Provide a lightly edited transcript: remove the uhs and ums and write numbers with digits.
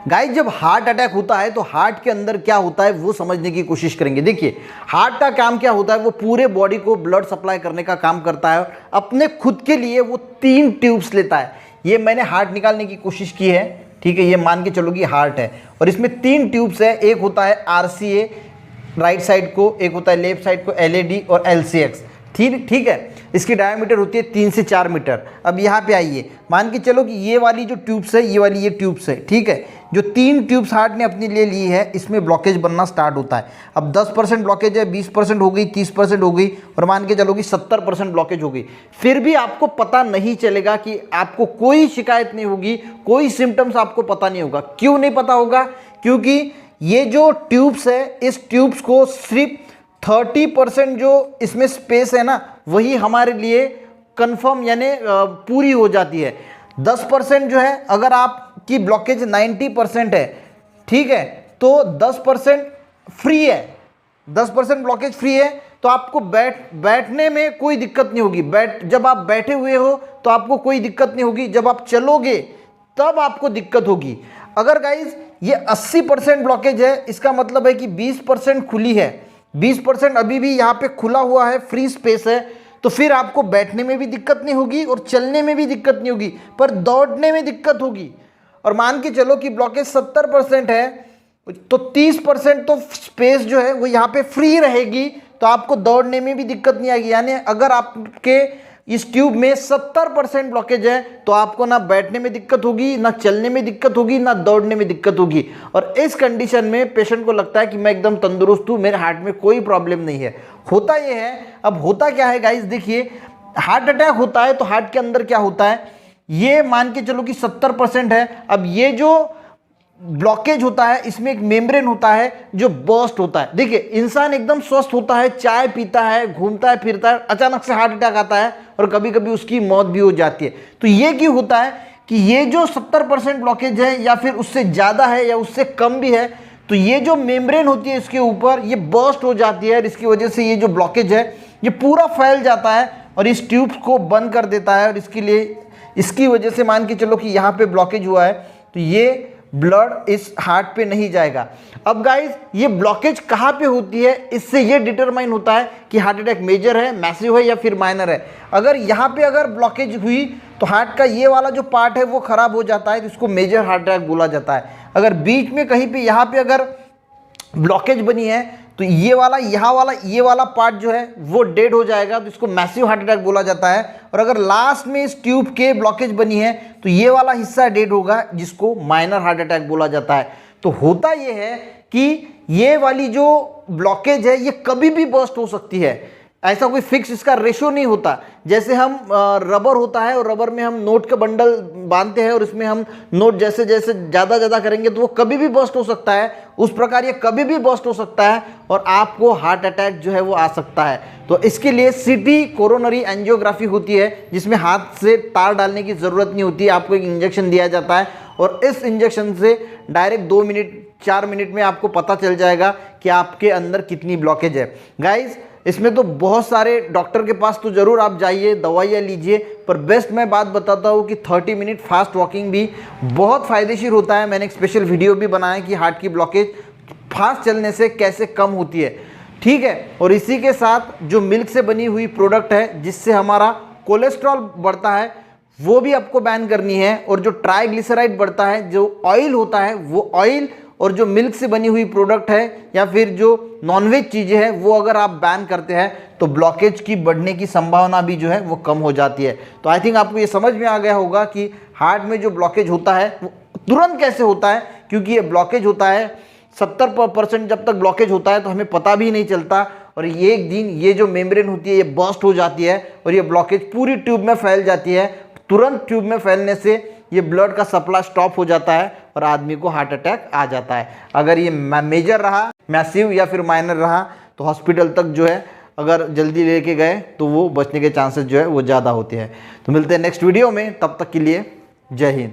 Guys जब heart attack होता है तो हार्ट के अंदर क्या होता है वो समझने की कोशिश करेंगे। देखिए हार्ट का काम क्या होता है, वो पूरे बॉडी को ब्लड सप्लाई करने का काम करता है। अपने खुद के लिए वो 3 ट्यूब्स लेता है। ये मैंने हार्ट निकालने की कोशिश की है, ठीक है, ये मान के चलो कि हार्ट है और इसमें 3 ट्यूब्स है। एक होता है RCA राइट साइड को, एक होता है लेफ्ट साइड को LAD और LCX, ठीक है। इसकी डायमीटर होती है 3 से 4 मीटर। अब यहाँ पे आइए, मान के चलो कि ये वाली जो ट्यूब्स है, ये वाली ये ट्यूब्स है, ठीक है। जो 3 ट्यूब्स हार्ट ने अपने लिए ली है, इसमें ब्लॉकेज बनना स्टार्ट होता है। अब 10% ब्लॉकेज है, 20% हो गई, 30% हो गई और मान के चलो कि 70% ब्लॉकेज हो गई। फिर भी आपको पता नहीं चलेगा, कि आपको कोई शिकायत नहीं होगी, कोई सिम्टम्स आपको पता नहीं होगा। क्यों नहीं पता होगा? क्योंकि ये जो ट्यूब्स है, इस ट्यूब्स को सिर्फ 30% जो इसमें स्पेस है ना, वही हमारे लिए कंफर्म यानी पूरी हो जाती है। 10% जो है, अगर आपकी ब्लॉकेज 90% है, ठीक है, तो 10% फ्री है, 10% ब्लॉकेज फ्री है, तो आपको बैठने में कोई दिक्कत नहीं होगी। जब आप बैठे हुए हो तो आपको कोई दिक्कत नहीं होगी, जब आप चलोगे तब आपको दिक्कत होगी। अगर गाइज ये 80% ब्लॉकेज है, इसका मतलब है कि 20% खुली है, 20% अभी भी यहाँ पे खुला हुआ है, फ्री स्पेस है, तो फिर आपको बैठने में भी दिक्कत नहीं होगी और चलने में भी दिक्कत नहीं होगी, पर दौड़ने में दिक्कत होगी। और मान के चलो कि ब्लॉकेज 70% है, तो 30% तो स्पेस जो है वो यहाँ पे फ्री रहेगी, तो आपको दौड़ने में भी दिक्कत नहीं आएगी। यानी अगर आपके इस ट्यूब में 70% ब्लॉकेज है, तो आपको ना बैठने में दिक्कत होगी, ना चलने में दिक्कत होगी, ना दौड़ने में दिक्कत होगी। और इस कंडीशन में पेशेंट को लगता है कि मैं एकदम तंदुरुस्त हूँ, मेरे हार्ट में कोई प्रॉब्लम नहीं है। होता ये है, अब होता क्या है गाइस, देखिए हार्ट अटैक होता है तो हार्ट के अंदर क्या होता है, ये मान के चलो कि 70% है। अब ये जो ब्लॉकेज होता है, इसमें एक मेम्ब्रेन होता है जो बर्स्ट होता है। देखिए इंसान एकदम स्वस्थ होता है, चाय पीता है, घूमता है फिरता है, अचानक से हार्ट अटैक आता है और कभी कभी उसकी मौत भी हो जाती है। तो ये क्यों होता है कि ये जो 70% ब्लॉकेज है, या फिर उससे ज़्यादा है या उससे कम भी है, तो ये जो मेम्ब्रेन होती है इसके ऊपर, ये बर्स्ट हो जाती है और इसकी वजह से ये जो ब्लॉकेज है ये पूरा फैल जाता है और इस ट्यूब को बंद कर देता है। और इसकी वजह से मान के चलो कि यहाँ पे ब्लॉकेज हुआ है, तो ये ब्लड इस हार्ट पे नहीं जाएगा। अब गाइस ये ब्लॉकेज कहाँ पे होती है, इससे ये डिटरमाइन होता है कि हार्ट अटैक मेजर है, मैसिव है या फिर माइनर है। अगर यहाँ पे अगर ब्लॉकेज हुई तो हार्ट का ये वाला जो पार्ट है वो खराब हो जाता है, तो इसको मेजर हार्ट अटैक बोला जाता है। अगर बीच में कहीं पे यहाँ पे अगर ब्लॉकेज बनी है, तो ये वाला पार्ट जो है वो डेड हो जाएगा, तो इसको मैसिव हार्ट अटैक बोला जाता है। और अगर लास्ट में इस ट्यूब के ब्लॉकेज बनी है, तो ये वाला हिस्सा डेड होगा, जिसको माइनर हार्ट अटैक बोला जाता है। तो होता ये है कि ये वाली जो ब्लॉकेज है ये कभी भी बर्स्ट हो सकती है, ऐसा कोई फिक्स इसका रेशो नहीं होता। जैसे हम रबर होता है और रबर में हम नोट का बंडल बांधते हैं और इसमें हम नोट जैसे जैसे ज़्यादा करेंगे तो वो कभी भी बर्स्ट हो सकता है, उस प्रकार ये कभी भी बर्स्ट हो सकता है और आपको हार्ट अटैक जो है वो आ सकता है। तो इसके लिए CT कोरोनरी एंजियोग्राफी होती है, जिसमें हाथ से तार डालने की ज़रूरत नहीं होती है, आपको एक इंजेक्शन दिया जाता है और इस इंजेक्शन से डायरेक्ट 2 मिनट 4 मिनट में आपको पता चल जाएगा कि आपके अंदर कितनी ब्लॉकेज है। गाइज इसमें तो बहुत सारे डॉक्टर के पास तो ज़रूर आप जाइए, दवाइयाँ लीजिए, पर बेस्ट मैं बात बताता हूँ कि 30 मिनट फास्ट वॉकिंग भी बहुत फ़ायदेशीर होता है। मैंने एक स्पेशल वीडियो भी बनाया कि हार्ट की ब्लॉकेज फास्ट चलने से कैसे कम होती है, ठीक है। और इसी के साथ जो मिल्क से बनी हुई प्रोडक्ट है जिससे हमारा कोलेस्ट्रॉल बढ़ता है, वो भी आपको बैन करनी है। और जो ट्राइग्लिसराइड बढ़ता है, जो ऑयल होता है, वो ऑयल और जो मिल्क से बनी हुई प्रोडक्ट है या फिर जो नॉनवेज चीज़ें हैं, वो अगर आप बैन करते हैं तो ब्लॉकेज की बढ़ने की संभावना भी जो है वो कम हो जाती है। तो आई थिंक आपको ये समझ में आ गया होगा कि हार्ट में जो ब्लॉकेज होता है वो तुरंत कैसे होता है, क्योंकि ये ब्लॉकेज होता है 70% जब तक ब्लॉकेज होता है तो हमें पता भी नहीं चलता, और ये एक दिन ये जो मेम्ब्रेन होती है ये बर्स्ट हो जाती है और ये ब्लॉकेज पूरी ट्यूब में फैल जाती है। तुरंत ट्यूब में फैलने से ये ब्लड का सप्लाई स्टॉप हो जाता है और आदमी को हार्ट अटैक आ जाता है। अगर ये मेजर रहा, मैसिव या फिर माइनर रहा, तो हॉस्पिटल तक जो है अगर जल्दी लेके गए तो वो बचने के चांसेस जो है वो ज़्यादा होते हैं। तो मिलते हैं नेक्स्ट वीडियो में, तब तक के लिए जय हिंद।